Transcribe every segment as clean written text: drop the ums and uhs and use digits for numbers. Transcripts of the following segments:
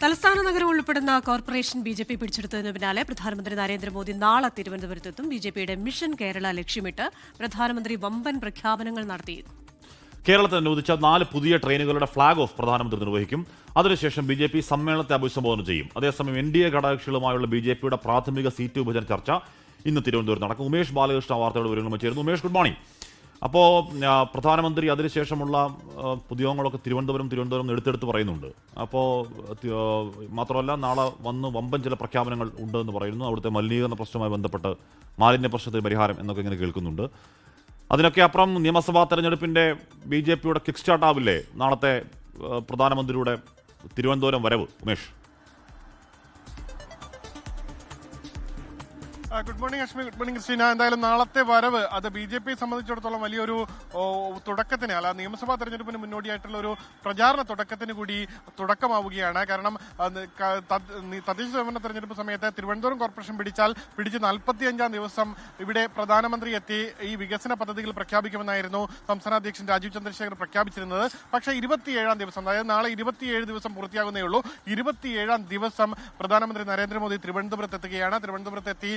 തലസ്ഥാന നഗരം ഉൾപ്പെടുന്ന കോർപ്പറേഷൻ ബി.ജെ.പി പിടിച്ചെടുത്തതിന് പിന്നാലെ പ്രധാനമന്ത്രി നരേന്ദ്രമോദി നാളെ തിരുവനന്തപുരത്തെത്തും. ബി.ജെ.പിയുടെ മിഷൻ കേരള ലക്ഷ്യമിട്ട് പ്രധാനമന്ത്രി വമ്പൻ പ്രഖ്യാപനങ്ങൾ നടത്തിയിരുന്നു. കേരളത്തിൽ അനുവദിച്ച 4 പുതിയ ട്രെയിനുകളുടെ ഫ്ളാഗ് ഓഫ് പ്രധാനമന്ത്രി നിർവഹിക്കും. അതിനുശേഷം ബി.ജെ.പി സമ്മേളനത്തെ അഭിസംബോധന ചെയ്യും. അതേസമയം എൻ.ഡി.എ ഘടകകക്ഷികളുമായുള്ള ബി.ജെ.പിയുടെ പ്രാഥമിക സീറ്റ് വിഭജന ചർച്ച ഇന്ന് തിരുവനന്തപുരത്ത് നടക്കും. ഉമേഷ് ബാലകൃഷ്ണ വാർത്തയുടെ വിവരങ്ങളുമായി ചേരുന്നു. Umesh, good morning. അപ്പോൾ പ്രധാനമന്ത്രി അതിനുശേഷമുള്ള പുതിയങ്ങളൊക്കെ തിരുവനന്തപുരം എടുത്തെടുത്ത് പറയുന്നുണ്ട്. അപ്പോൾ മാത്രമല്ല നാളെ വന്ന് വമ്പൻ ചില പ്രഖ്യാപനങ്ങൾ ഉണ്ടെന്ന് പറയുന്നു. അവിടുത്തെ മലിനീകരണ പ്രശ്നവുമായി ബന്ധപ്പെട്ട് മാലിന്യ പ്രശ്നത്തിന് പരിഹാരം എന്നൊക്കെ ഇങ്ങനെ കേൾക്കുന്നുണ്ട്. അതിനൊക്കെ അപ്പുറം നിയമസഭാ തെരഞ്ഞെടുപ്പിൻ്റെ ബി.ജെ.പിയുടെ കിക്ക് സ്റ്റാർട്ട് ആവില്ലേ നാളത്തെ പ്രധാനമന്ത്രിയുടെ തിരുവനന്തപുരം വരവ്? Umesh. Good morning Ashmi, good morning Christina. എന്തായാലും നാളത്തെ വരവ് അത് ബി.ജെ.പി സംബന്ധിച്ചിടത്തോളം വലിയൊരു തുടക്കത്തിന്, അല്ല നിയമസഭാ തെരഞ്ഞെടുപ്പിന് മുന്നോടിയായിട്ടുള്ള ഒരു പ്രചാരണ തുടക്കത്തിന് കൂടി തുടക്കമാവുകയാണ്. കാരണം തദ്ദേശ സ്വയംഭരണ തെരഞ്ഞെടുപ്പ് സമയത്ത് തിരുവനന്തപുരം കോർപ്പറേഷൻ പിടിച്ച് 45-ാം ദിവസം ഇവിടെ പ്രധാനമന്ത്രി എത്തി ഈ വികസന പദ്ധതികൾ പ്രഖ്യാപിക്കുമെന്നായിരുന്നു സംസ്ഥാന അധ്യക്ഷൻ രാജീവ് ചന്ദ്രശേഖർ പ്രഖ്യാപിച്ചിരുന്നത്. പക്ഷേ 27-ാം ദിവസം, അതായത് നാളെ 27 ദിവസം പൂർത്തിയാകുന്നേ ഉള്ളൂ. 27-ാം ദിവസം പ്രധാനമന്ത്രി നരേന്ദ്രമോദി തിരുവനന്തപുരത്ത് എത്തുകയാണ്. തിരുവനന്തപുരത്തെത്തി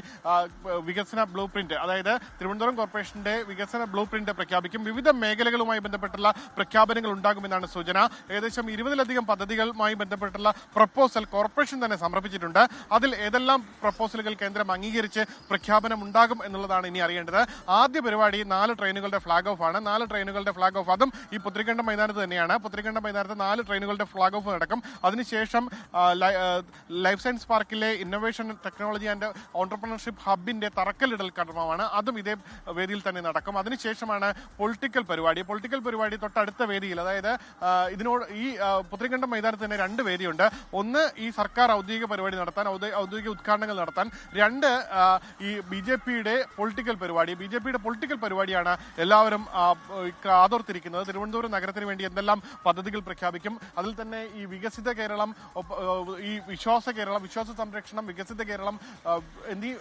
വികസന ബ്ലൂ പ്രിന്റ്, അതായത് തിരുവനന്തപുരം കോർപ്പറേഷന്റെ വികസന ബ്ലൂ പ്രിന്റ് പ്രഖ്യാപിക്കും. വിവിധ മേഖലകളുമായി ബന്ധപ്പെട്ടുള്ള പ്രഖ്യാപനങ്ങൾ ഉണ്ടാകുമെന്നാണ് സൂചന. ഏകദേശം 20-ലധികം പദ്ധതികളുമായി ബന്ധപ്പെട്ടുള്ള പ്രപ്പോസൽ കോർപ്പറേഷൻ തന്നെ സമർപ്പിച്ചിട്ടുണ്ട്. അതിൽ ഏതെല്ലാം പ്രപ്പോസലുകൾ കേന്ദ്രം അംഗീകരിച്ച് പ്രഖ്യാപനം ഉണ്ടാകും എന്നുള്ളതാണ് ഇനി അറിയേണ്ടത്. ആദ്യ പരിപാടി 4 ട്രെയിനുകളുടെ ഫ്ളാഗ് ഓഫ് ആണ്. 4 ട്രെയിനുകളുടെ ഫ്ളാഗ് ഓഫ്, അതും ഈ പുത്തരിക്കണ്ടം മൈതാനത്ത് തന്നെയാണ്. പുത്തരിക്കണ്ടം മൈതാനത്ത് 4 ട്രെയിനുകളുടെ ഫ്ളാഗ് ഓഫ് നടക്കും. അതിനുശേഷം ലൈഫ് സയൻസ് പാർക്കിലെ ഇന്നൊവേഷൻ ടെക്നോളജി ആൻഡ് ഓൺട്രപ്രണർഷിപ്പ് ഹബിന്റെ തറക്കല്ലിടൽ കർമ്മമാണ്. അതും ഇതേ വേദിയിൽ തന്നെ നടക്കും. അതിനുശേഷമാണ് പൊളിറ്റിക്കൽ പരിപാടി തൊട്ടടുത്ത വേദിയിൽ, അതായത് ഇതിനോട് ഈ പുത്തരിക്കണ്ടം മൈതാനത്ത് തന്നെ 2 വേദിയുണ്ട്. ഒന്ന് ഈ സർക്കാർ ഔദ്യോഗിക പരിപാടി നടത്താൻ, ഔദ്യോഗിക ഉദ്ഘാടനങ്ങൾ നടത്താൻ. 2 ഈ ബി.ജെ.പിയുടെ പൊളിറ്റിക്കൽ പരിപാടിയാണ് എല്ലാവരും കാതോർത്തിരിക്കുന്നത്. തിരുവനന്തപുരം നഗരത്തിന് വേണ്ടി എന്തെല്ലാം പദ്ധതികൾ പ്രഖ്യാപിക്കും, അതിൽ തന്നെ ഈ വികസിത കേരളം, ഈ വിശ്വാസ സംരക്ഷണം, വികസിത കേരളം എന്നീ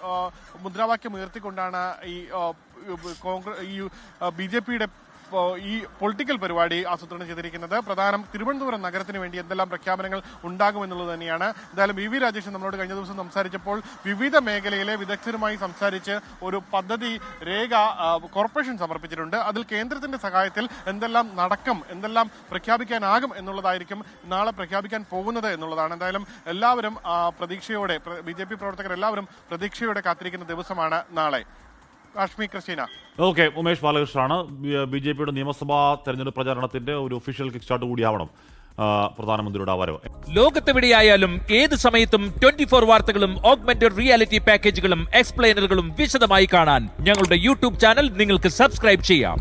മുദ്രാവാക്യം ഉയർത്തിക്കൊണ്ടാണ് ഈ ബി.ജെ.പിയുടെ ഈ പൊളിറ്റിക്കൽ പരിപാടി ആസൂത്രണം ചെയ്തിരിക്കുന്നത്. തിരുവനന്തപുരം നഗരത്തിന് വേണ്ടി എന്തെല്ലാം പ്രഖ്യാപനങ്ങൾ ഉണ്ടാകുമെന്നുള്ളത് തന്നെയാണ്. എന്തായാലും വി രാജേഷൻ നമ്മളോട് കഴിഞ്ഞ ദിവസം സംസാരിച്ചപ്പോൾ വിവിധ മേഖലയിലെ വിദഗ്ധരുമായി സംസാരിച്ച് ഒരു പദ്ധതി രേഖ കോർപ്പറേഷൻ സമർപ്പിച്ചിട്ടുണ്ട്. അതിൽ കേന്ദ്രത്തിന്റെ സഹായത്തിൽ എന്തെല്ലാം നടക്കും, എന്തെല്ലാം പ്രഖ്യാപിക്കാനാകും എന്നുള്ളതായിരിക്കും നാളെ പ്രഖ്യാപിക്കാൻ പോകുന്നത് എന്നുള്ളതാണ്. എന്തായാലും എല്ലാവരും പ്രതീക്ഷയോടെ, ബി.ജെ.പി പ്രവർത്തകർ എല്ലാവരും പ്രതീക്ഷയോടെ കാത്തിരിക്കുന്ന ദിവസമാണ് നാളെ. കാശ്മീർ ക്രിസ്റ്റീന. ഓക്കെ, ഉമേഷ് ബാലകൃഷ്ണനാണ്. ബി.ജെ.പിയുടെ നിയമസഭാ തെരഞ്ഞെടുപ്പ് പ്രചാരണത്തിന്റെ ഒരു ഒഫീഷ്യൽ കിക്ക് സ്റ്റാർട്ട് കൂടിയാവണം പ്രധാനമന്ത്രിയുടെ വരവ്. ലോകത്തെവിടെയായാലും ഏത് സമയത്തും 24 വാർത്തകളും ഓഗ്മെന്റഡ് റിയാലിറ്റി പാക്കേജുകളും എക്സ്പ്ലെയിനറുകളും വിശദമായി കാണാൻ ഞങ്ങളുടെ യൂട്യൂബ് ചാനൽ നിങ്ങൾക്ക് സബ്സ്ക്രൈബ് ചെയ്യാം.